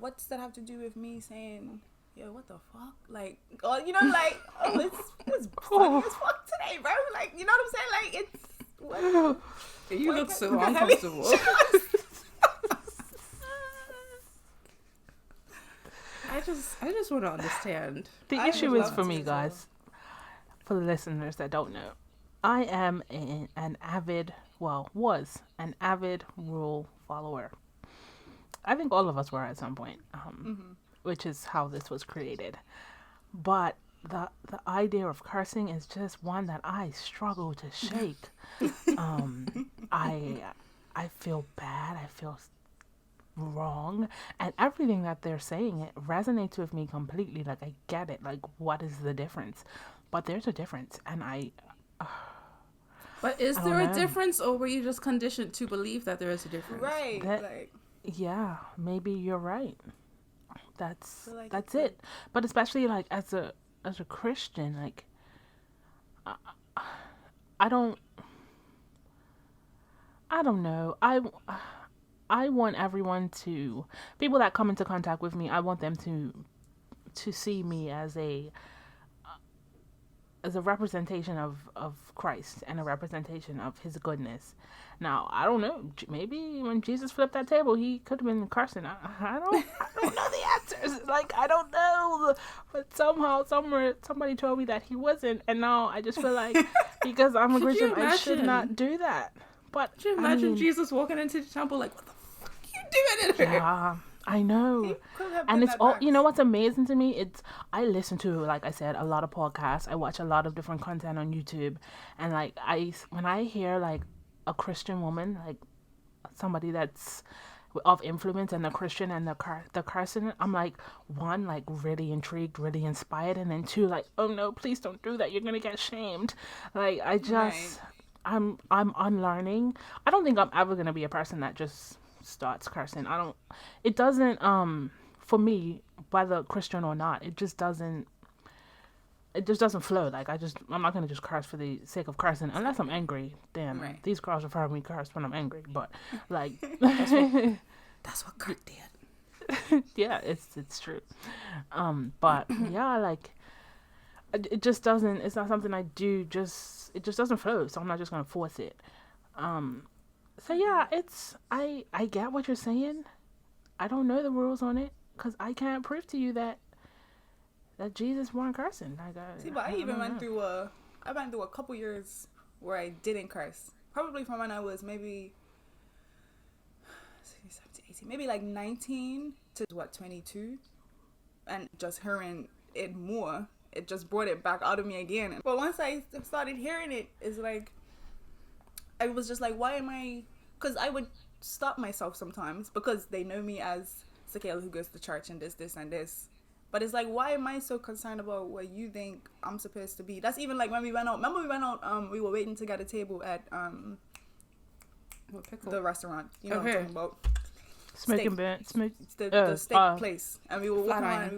what's that have to do with me saying, yo, what the fuck? Like, or, you know, like, oh, it's funny as fuck today, bro. Like, you know what I'm saying? Like, it's what? You look so uncomfortable. I just want to understand. The I issue would is love for to me, as well. guys, for the listeners that don't know, I am was an avid rule follower. I think all of us were at some point, which is how this was created. But the idea of cursing is just one that I struggle to shake. I feel bad. I feel wrong, and everything that they're saying, it resonates with me completely. Like, I get it. Like, what is the difference? But there's a difference, and But is I there don't a know. difference, or were you just conditioned to believe that there is a difference? Right. That- Like, yeah, maybe you're right. That's feel like that's it's it. But especially like as a Christian, like I don't know. I want everyone to, people that come into contact with me, I want them to see me as a representation of Christ and a representation of his goodness. Now, I don't know, maybe when Jesus flipped that table, he could have been cursing. I don't know the answers. Like, I don't know. But somehow, somewhere, somebody told me that he wasn't. And now I just feel like, because I'm a Could you Christian, I should imagine? not do that. But Could you I imagine mean, Jesus walking into the temple like, what the fuck are you doing in here? yeah, I know. could have And been it's that all, bad. you know what's amazing to me? I listen to, like I said, a lot of podcasts. I watch a lot of different content on YouTube. And like, when I hear like a Christian woman, like somebody that's of influence and a Christian and the cursing, I'm like, one, like really intrigued, really inspired. And then two, like, oh no, please don't do that. You're going to get shamed. Like, I just, Right. I'm unlearning. I don't think I'm ever gonna be a person that just starts cursing. It doesn't for me, whether Christian or not, it just doesn't flow. Like I'm not gonna just curse for the sake of cursing unless I'm angry. Then Right. these girls have heard me curse when I'm angry. But like That's what Kurt did. yeah, it's true. But yeah, like it just doesn't. It's not something I do. It just doesn't flow. So I'm not just gonna force it. So yeah, I get what you're saying. I don't know the rules on it because I can't prove to you that Jesus weren't cursing. Like See, but I even went through a couple years where I didn't curse. Probably from when I was maybe 17, 18, maybe like 19 to 22, and just hearing it more, it just brought it back out of me again. But once I started hearing it, it's like I was just like, why am I? Because I would stop myself sometimes because they know me as Sakaéla who goes to church and this and this. But it's like, why am I so concerned about what you think I'm supposed to be? That's even like when we went out. Remember we went out, we were waiting to get a table at the restaurant. You know what I'm talking about? Smoking bit. The steak place. And we were walking Flat around iron. and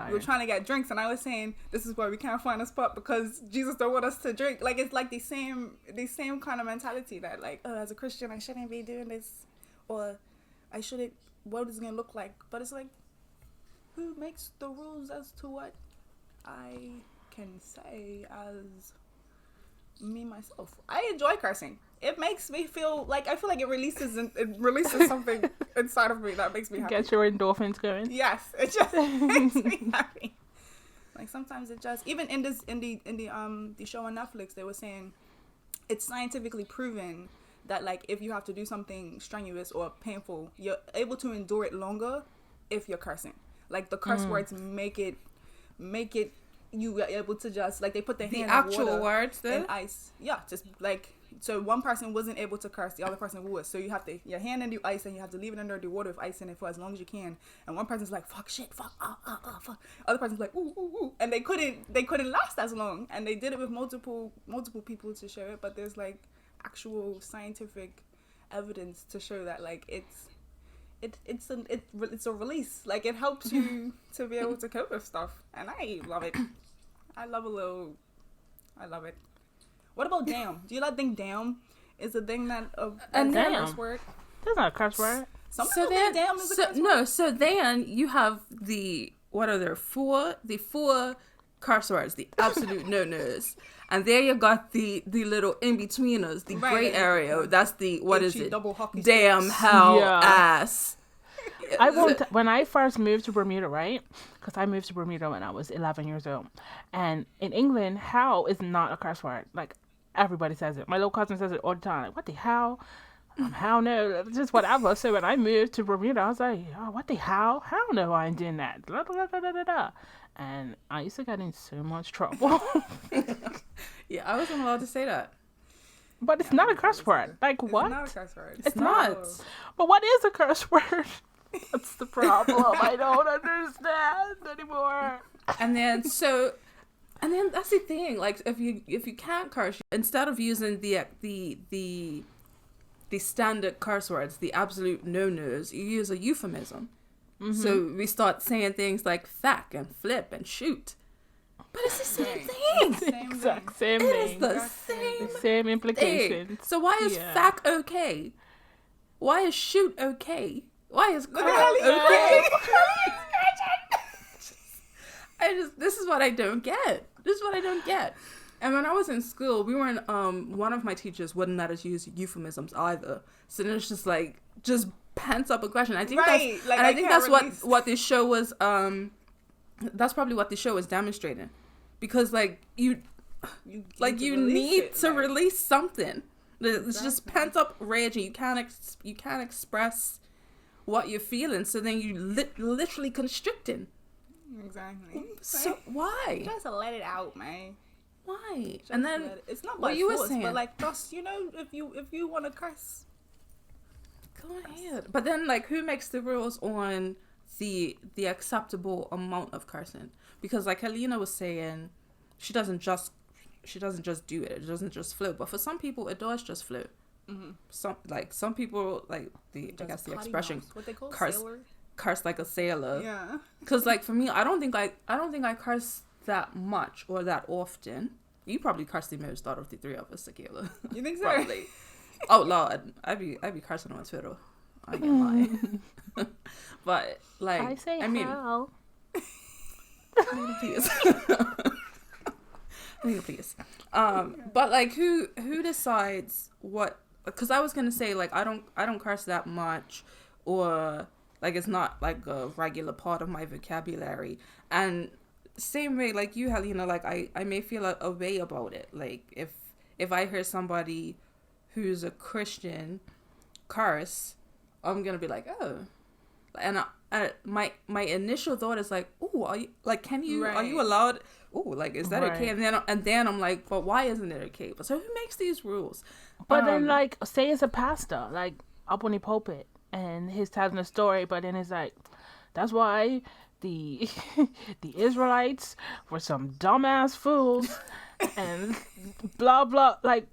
we were trying to get drinks, and I was saying, this is why we can't find a spot because Jesus don't want us to drink. Like, it's like the same kind of mentality that like, oh, as a Christian I shouldn't be doing this, or I shouldn't, what is it gonna look like? But it's like, who makes the rules as to what I can say as me myself? I enjoy cursing. It makes me feel like it releases something inside of me that makes me happy. Get your endorphins going. Yes, it just makes me happy. Like sometimes it just, even in the show on Netflix, they were saying it's scientifically proven that like if you have to do something strenuous or painful, you're able to endure it longer if you're cursing. Like the curse words make it you are able to just like they put their hand in actual water words though? and ice. Yeah, just like so one person wasn't able to curse, the other person would. So you have to your hand in the ice and you have to leave it under the water with ice in it for as long as you can. And one person's like fuck shit, fuck fuck. Other person's like ooh ooh ooh, and they couldn't last as long. And they did it with multiple people to show it. But there's like actual scientific evidence to show that like it's a release. Like it helps you to be able to cope with stuff, and I love it. I love it. What about damn? Do you not think damn is a thing that a curse word? That's not a curse word. Some people think damn is a curse word. No, so then you have what are there, the four curse words, the absolute no-nos. And there you got the little in-betweeners, the gray area. That's the, what is it? Damn, hell, ass. When I first moved to Bermuda, right? Because I moved to Bermuda when I was 11 years old. And in England, hell is not a curse word. Like, everybody says it. My little cousin says it all the time. Like, what the hell? Hell no. Just whatever. So when I moved to Bermuda, I was like, oh, what the hell? Hell no, I ain't doing that. Blah, blah, blah, blah, blah, blah. And I used to get in so much trouble. Yeah, I wasn't allowed to say that. But it's not a curse word. Like, what? It's not a curse word. It's not. But what is a curse word? That's the problem. I don't understand anymore. And then that's the thing. Like, if you can't curse, instead of using the standard curse words, the absolute no-nos, you use a euphemism. Mm-hmm. So we start saying things like "fack" and "flip" and "shoot," but it's the same thing. Same thing. It is the same implications. thing. So why is "fack" okay? Why is "shoot" okay? Why is "crap" okay? This is what I don't get. And when I was in school, we weren't. One of my teachers wouldn't let us use euphemisms either. So then it's just pent up aggression. I think that's what this show was. That's probably what the show was demonstrating, because like you need to release something. It's just pent up rage, and you can't express what you're feeling. So then you literally constricting. Exactly. So why? Just let it out, man. Why? And then it's not what by you force, were saying, but like just if you want to curse, go ahead. But then like who makes the rules on the acceptable amount of cursing? Because like Helena was saying, she doesn't just she doesn't just do it. It doesn't just flow. But for some people, it does just flow. Some people like the expression mouth. What they call curse like a sailor. Yeah. Because like for me, I don't think I curse that much or that often. You probably curse the most out of the three of us, Sakaéla. You think so? Probably. Oh Lord, I'd be cursing on Twitter. I ain't lying. But like I mean, how? please. Please. But like who decides what? Because I was gonna say like I don't curse that much, or like it's not like a regular part of my vocabulary. And same way like you, Helena, like I may feel a way about it. Like if I hear somebody who's a Christian curse, I'm gonna be like, oh, and my initial thought is like, oh, are you like, are you allowed? Oh, like, is that okay? And then I'm like, but why isn't it okay? But so who makes these rules? But then like, say it's a pastor like up on the pulpit and he's telling a story, but then it's like, that's why the Israelites were some dumbass fools and blah blah, like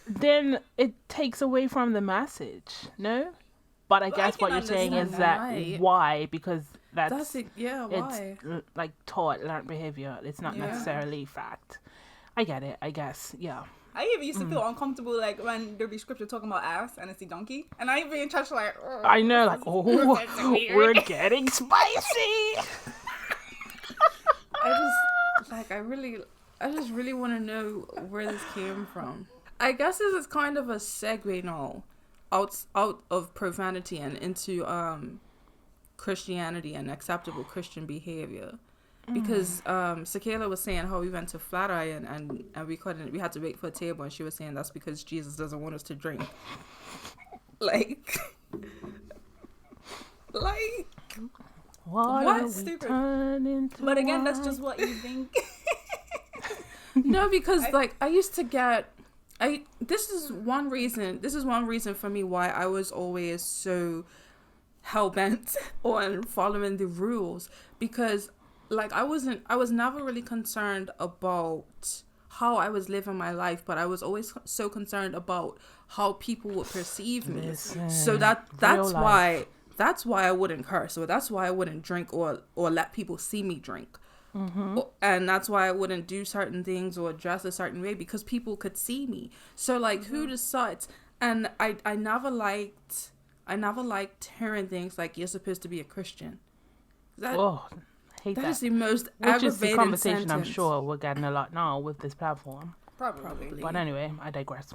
then it takes away from the message, no? But I guess what you're saying is that why? Because that's it, yeah, why? It's like taught, learned behavior. It's not necessarily fact. I get it, I guess, yeah. I even used to feel uncomfortable like when there'd be scripture talking about ass and it's a donkey. And I be in church like, oh, I know, like, oh, we're getting spicy. I just really want to know where this came from. I guess this is kind of a segue now out of profanity and into Christianity and acceptable Christian behavior, because Sakaéla was saying how we went to Flatiron and we had to wait for a table, and she was saying that's because Jesus doesn't want us to drink. like what? Stupid. But again, that's just what you think. No, because like I used to get. This is one reason for me why I was always so hell-bent on following the rules, because like I was never really concerned about how I was living my life, but I was always so concerned about how people would perceive me. So that's why I wouldn't curse, or that's why I wouldn't drink or let people see me drink. And that's why I wouldn't do certain things or dress a certain way, because people could see me. So like who decides? And I never liked hearing things like you're supposed to be a Christian. That is the most aggravating is the conversation sentence. I'm sure we're getting a lot now with this platform. Probably. But anyway, I digress.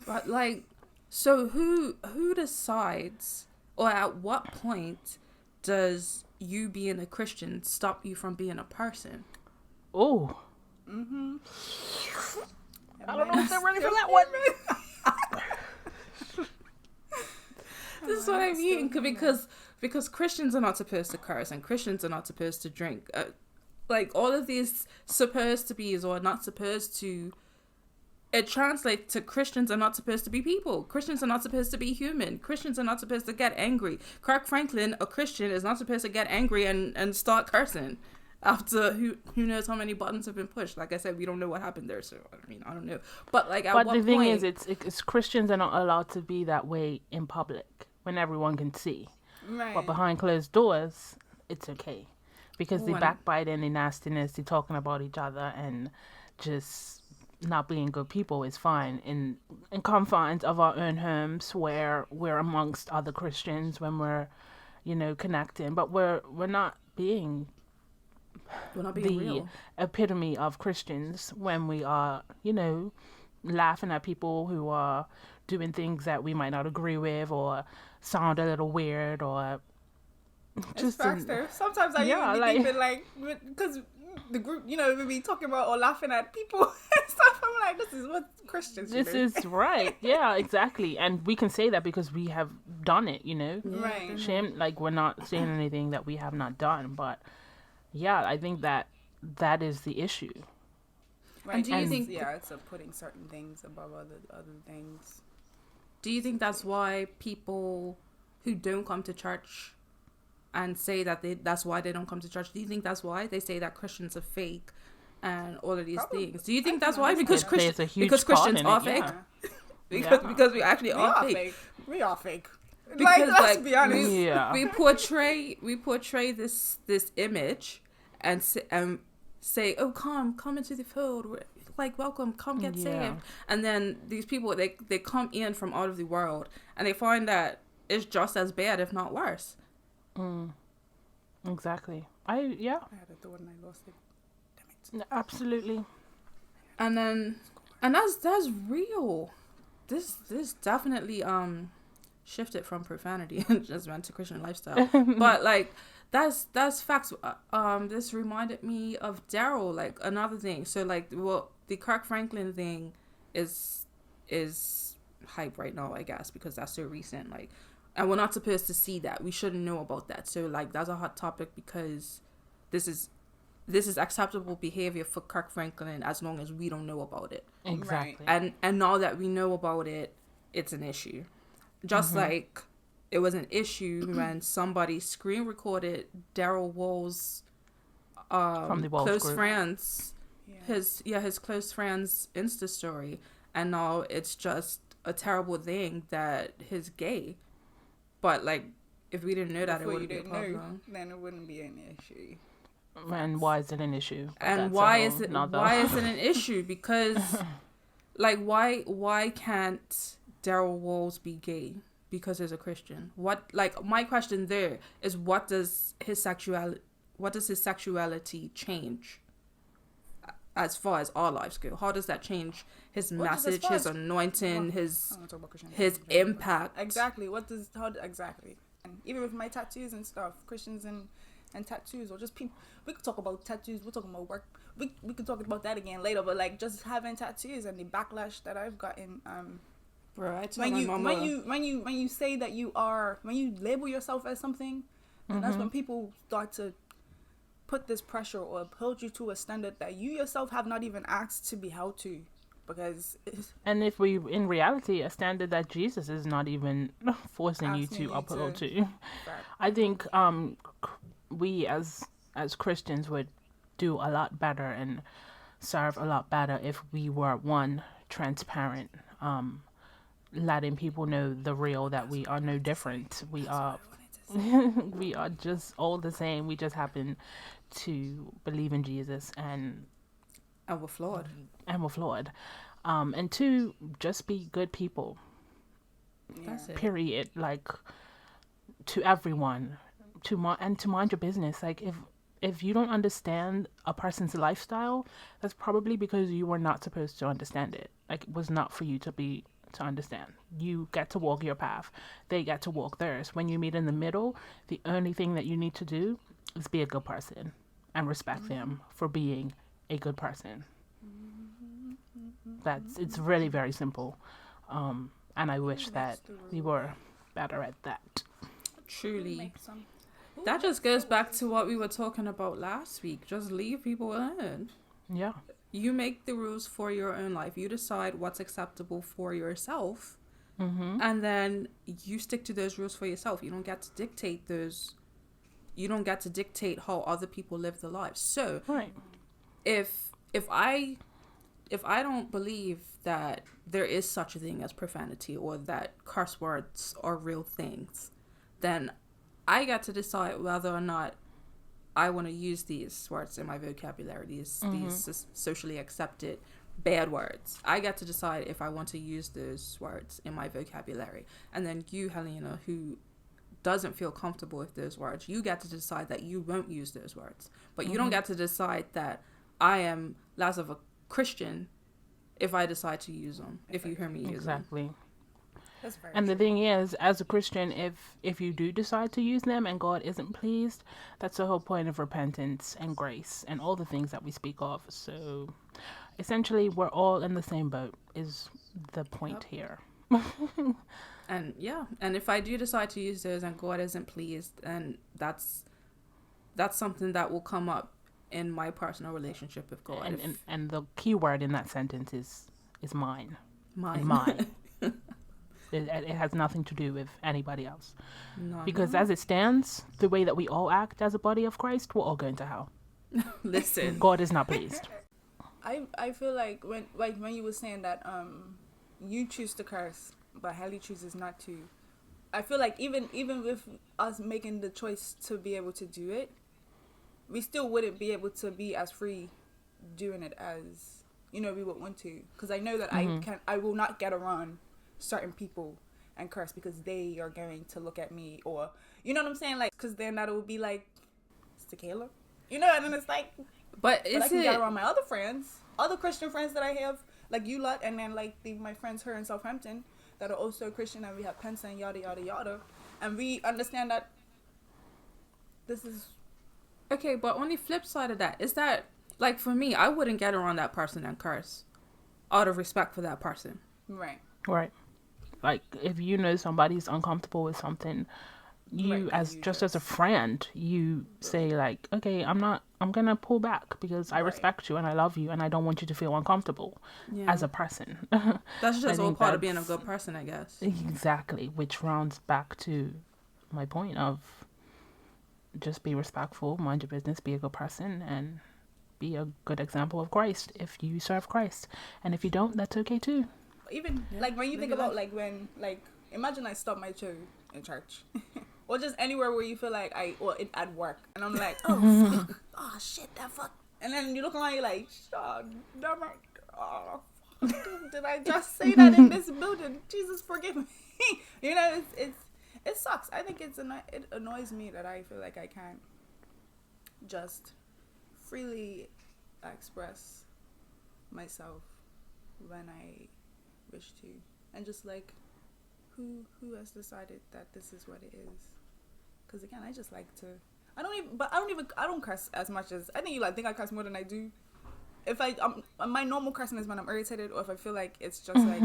But like, so who decides, or at what point does you being a Christian stop you from being a person? Oh. I don't know if they're ready for that one. This is what I mean, because Christians are not supposed to curse and Christians are not supposed to drink. Like all of these supposed to be's or not supposed to, it translates to Christians are not supposed to be people. Christians are not supposed to be human. Christians are not supposed to get angry. Kirk Franklin, a Christian, is not supposed to get angry and start cursing after who knows how many buttons have been pushed. Like I said, we don't know what happened there, so I mean I don't know. But like, but the thing is, it's Christians are not allowed to be that way in public when everyone can see. Right. But behind closed doors, it's okay, because the backbiting, the nastiness, the talking about each other, and just not being good people is fine in confines of our own homes where we're amongst other Christians when we're, connecting. But we're not being the real epitome of Christians when we are, laughing at people who are doing things that we might not agree with or sound a little weird or just. Sometimes I even be thinking like, because the group, we be talking about or laughing at people and stuff. I'm like, this is what Christians do. This is right. Yeah, exactly. And we can say that because we have done it, Right. Shame, like we're not saying anything that we have not done, but yeah, I think that is the issue. Right. And do you think it's putting certain things above other things? Do you think that's why people who don't come to church and say that that's why they don't come to church, do you think that's why they say that Christians are fake and all of these Probably. things. Do you think I that's can why? understand Because that. There's a huge because part Christians in are it, fake. yeah. Because we actually We are are fake. fake. We are fake. Like, Because, let's like, be honest. Yeah. We portray this image and say, oh, come into the fold. Like, welcome, come get Yeah. saved. And then these people, they come in from out of the world and they find that it's just as bad, if not worse. Exactly. I had a thought and I lost it. Damn it. Absolutely. And that's real. This definitely shifted from profanity and just went to Christian lifestyle. But like that's facts. This reminded me of Daryl, like another thing. So like the Kirk Franklin thing is hype right now, I guess, because that's so recent. Like, and we're not supposed to see that. We shouldn't know about that. So like that's a hot topic because this is acceptable behavior for Kirk Franklin as long as we don't know about it. Exactly. And now that we know about it, it's an issue. Just like it was an issue when somebody screen recorded Daryl Wall's From the Walls close group. friends, his close friends Insta story, and now it's just a terrible thing that he's gay. But like, if we didn't know that, it Before you wouldn't be a didn't know, problem. then it wouldn't be an issue. And why is it an issue? And That's a why whole is it nother- why is it an issue? Because like why can't Daryl Walls be gay because he's a Christian? What, like, my question there is what does his sexuality change as far as our lives go? How does that change his Well, just as message, far his as- anointing, I don't his wanna talk about Christianity. his impact? Exactly. Exactly. And even with my tattoos and stuff, Christians and tattoos, or just people, we could talk about tattoos. We're talking about work. We could talk about that again later. But like, just having tattoos and the backlash that I've gotten. Bro, I When you say that when you label yourself as something, and that's when people start to put this pressure or hold you to a standard that you yourself have not even asked to be held to, because And if we, in reality, a standard that Jesus is not even forcing you Asking to you uphold to- to. I think we as Christians would do a lot better and serve a lot better if we were, one, transparent, letting people know the real, that we are no different. We are we are just all the same. We just happen to believe in Jesus and we're flawed. we're flawed. And two, just be good people. That's it. Period. Like, to everyone, to mind your business. Like, if you don't understand a person's lifestyle, that's probably because you were not supposed to understand it. Like, it was not for you to understand. You get to walk your path. They get to walk theirs. When you meet in the middle, the only thing that you need to do is be a good person and respect them for being a good person. It's really very simple. And I wish that we were better at that. Truly. That just goes back to what we were talking about last week. Just leave people alone. Yeah. You make the rules for your own life. You decide what's acceptable for yourself. And then you stick to those rules for yourself. You don't get to dictate those. You don't get to dictate how other people live their lives. So Right. if I don't believe that there is such a thing as profanity or that curse words are real things, then I get to decide whether or not I want to use these words in my vocabulary, these socially accepted bad words. I get to decide if I want to use those words in my vocabulary. And then you, Helena, who doesn't feel comfortable with those words, you get to decide that you won't use those words. But you don't get to decide that I am less of a Christian if I decide to use them, if you hear me use them. Exactly. That's very And the thing is, as a Christian, if you do decide to use them and God isn't pleased, that's the whole point of repentance and grace and all the things that we speak of. So essentially, we're all in the same boat is the point here. And and if I do decide to use those and God isn't pleased, then that's something that will come up in my personal relationship with God. And the key word in that sentence is mine. Mine. Mine. It has nothing to do with anybody else. No. Because as it stands, the way that we all act as a body of Christ, we're all going to hell. Listen, God is not pleased. I feel like when you were saying that you choose to curse but Helly chooses not to, I feel like even with us making the choice to be able to do it, we still wouldn't be able to be as free doing it as, you know, we would want to. Because I know that I will not get around certain people and curse because they are going to look at me, or, you know what I'm saying? Like, because then that would be like, Sakaéla. You know, and then it's like, but I can get around my other friends, other Christian friends that I have, like you lot, and then like my friends here in Southampton that are also Christian, and we have Pensa and yada yada yada, and we understand that this is okay. But on the flip side of that is that, like, for me, I wouldn't get around that person and curse out of respect for that person. right. Like, if you know somebody's uncomfortable with something, you as a friend, you say like, okay, I'm gonna pull back because I respect you and I love you and I don't want you to feel uncomfortable as a person. That's just all part of being a good person, I guess. Exactly, which rounds back to my point of just be respectful, mind your business, be a good person, and be a good example of Christ if you serve Christ. And if you don't, that's okay too. Even like when you think about like when, like, imagine I stop my show in church or just anywhere where you feel like at work, and I'm like, oh fuck, oh shit, that fuck, and then you look around, you're like, oh damn it, oh fuck, did I just say that in this building? Jesus forgive me. You know, it sucks. I think it annoys me that I feel like I can't just freely express myself when I wish to, and just like who has decided that this is what it is? Because again, I just like to, I don't curse as much as I think you like think I curse more than I do. If my normal cursing is when I'm irritated, or if I feel like it's just like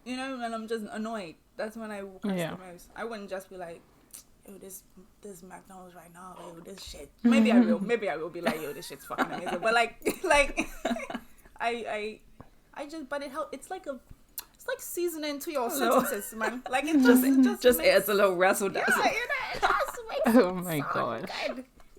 you know, when I'm just annoyed, that's when I will curse the most. I wouldn't just be like, yo, this McDonald's right now, yo, this shit. Maybe I will be like, yo, this shit's fucking amazing. But like I just, but it helps. It's like seasoning to your sentences, man. Like it just adds a little razzle dazzle. Yeah, you know, it just makes Oh my god.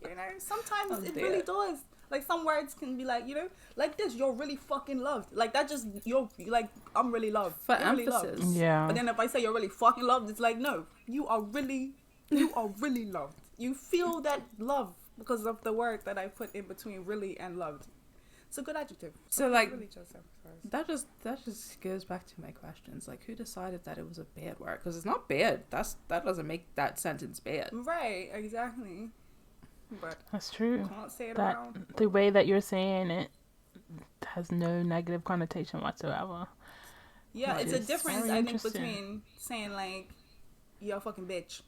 You know, sometimes it really does. Like some words can be like, you know, like this, you're really fucking loved. Like that just, you're like, I'm really loved. For you're emphasis. Really loved. Yeah. But then if I say you're really fucking loved, it's like, no, you are really loved. You feel that love because of the word that I put in between really and loved. It's a good adjective. So like, really just emphasize. that just goes back to my questions. Like, who decided that it was a bad word? Because it's not bad. That doesn't make that sentence bad. Right, exactly. But That's true. can't say it That around. the way that you're saying it has no negative connotation whatsoever. Yeah, Which it's a is difference, very I think, interesting. between saying like, you're a fucking bitch.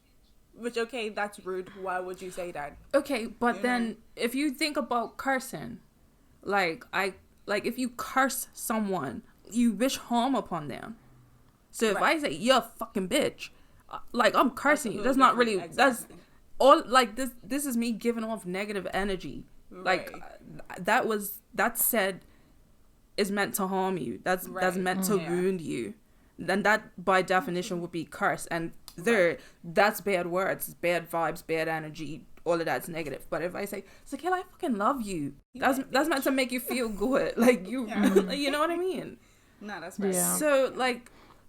Which, okay, that's rude. Why would you say that? Okay, but You then know? if you think about cursing, like if you curse someone, you wish harm upon them. So if I say you're a fucking bitch, like I'm cursing you. That's not really that's all. Like this is me giving off negative energy. Right. Like that said is meant to harm you. That's meant to wound you. Then that by definition would be curse, and that's bad words, bad vibes, bad energy. All of that's negative. But if I say, Sakaéla, I fucking love you, that's meant to make you feel good. Like you know what I mean? No, that's right. Yeah.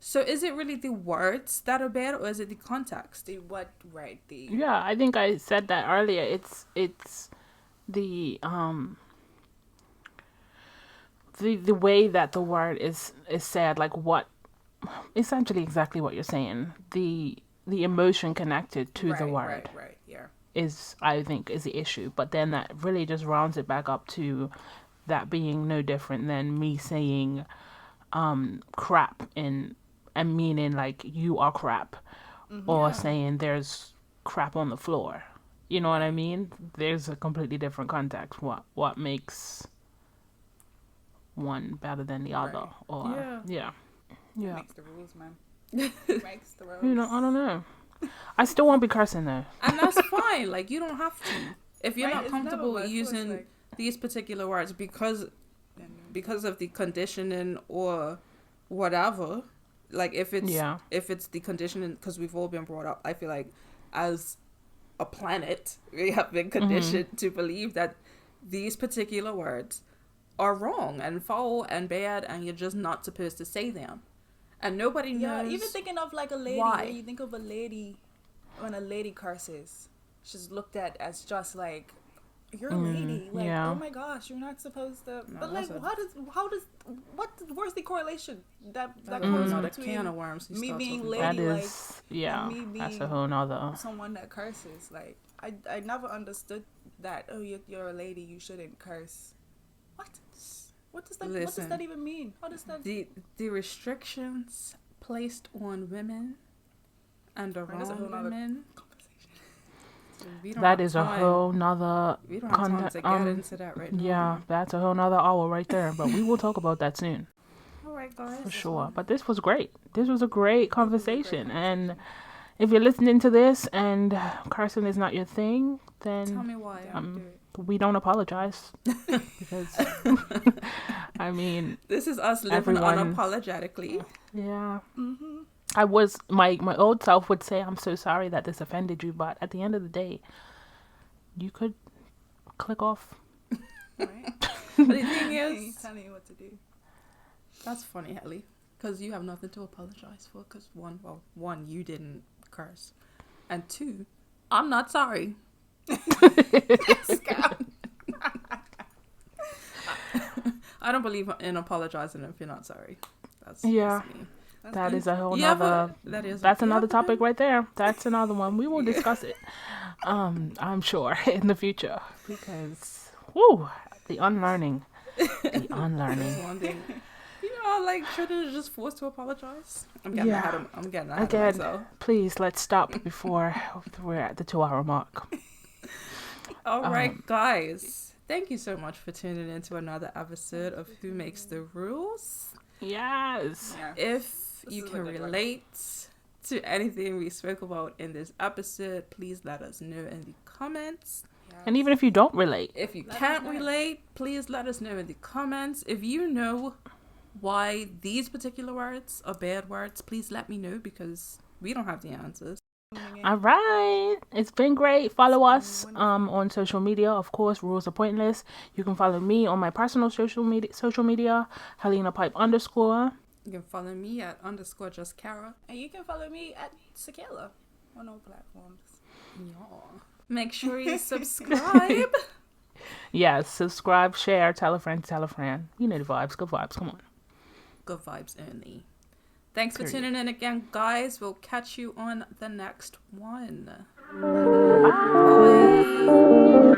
So is it really the words that are bad, or is it the context? Yeah, I think I said that earlier. It's the way that the word is said, like what essentially exactly what you're saying. The emotion connected to the word. Right, yeah. Is, I think, is the issue. But then that really just rounds it back up to that being no different than me saying crap and meaning like you are crap, or saying there's crap on the floor. You know what I mean? There's a completely different context. What makes one better than the other? Or yeah. Makes the rules, man. Makes the rules. You know, I don't know. I still won't be cursing though. And that's fine. Like, you don't have to. If you're not comfortable using these particular words because of the conditioning or whatever, like if it's the conditioning, because we've all been brought up, I feel like as a planet we have been conditioned to believe that these particular words are wrong and foul and bad, and you're just not supposed to say them. And nobody knows. Yeah, even thinking of like a lady. why. When you think of a lady, when a lady curses, she's looked at as just like, you're a lady. Like, yeah. oh my gosh, you're not supposed to. No, but like, that's what's the correlation that That comes another between can of worms. me being That ladylike is, yeah, me that's a being whole nother. someone that curses? Like, I never understood that. Oh, you're a lady, you shouldn't curse. What does that? What does Listen, that even mean? How does that? The restrictions placed on women and That's a whole around nother women. We don't That have is a time. whole nother. We don't have time to get into that right now. Yeah, that's a whole nother hour right there. But we will talk about that soon. All right, guys. For sure. But this was great. This was a great conversation. And if you're listening to this and cursing is not your thing, Tell then me why. we don't apologize. Because, I mean, This is us living everyone- unapologetically. yeah. Mm-hmm. I was, my old self would say, I'm so sorry that this offended you. But at the end of the day, you could click off. Right? But the thing Ain't is, telling you what to do. that's funny, Helly, because you have nothing to apologize for. Because one, you didn't curse, and two, I'm not sorry. I don't believe in apologizing if you're not sorry. That's Yeah. me. That is a whole You ever- nother. That's another topic right there. That's another one. We will discuss it. I'm sure in the future because, the unlearning, the unlearning. One thing. Like children are just forced to apologize. I'm getting ahead of Again, myself. please let's stop before we're at the 2-hour mark. All right, guys. Thank you so much for tuning in to another episode of Who Makes the Rules. Yes. Yeah. If This you is a can good one. relate to anything we spoke about in this episode, please let us know in the comments. And even if you don't relate, If you Let us can't know. relate, please let us know in the comments. If you know why these particular words are bad words, please let me know because we don't have the answers. all right. It's been great. Follow us on social media. Of course, Rules Are Pointless. You can follow me on my personal social media, Helena Pipe _ You can follow me at _justKara. And you can follow me at Sakaéla on all platforms. Yeah. Make sure you subscribe. Yes, subscribe, share, tell a friend. You know the vibes. Good vibes. Come on. Good vibes only. Thanks for Period. tuning in again, guys. We'll catch you on the next one. Bye. Bye.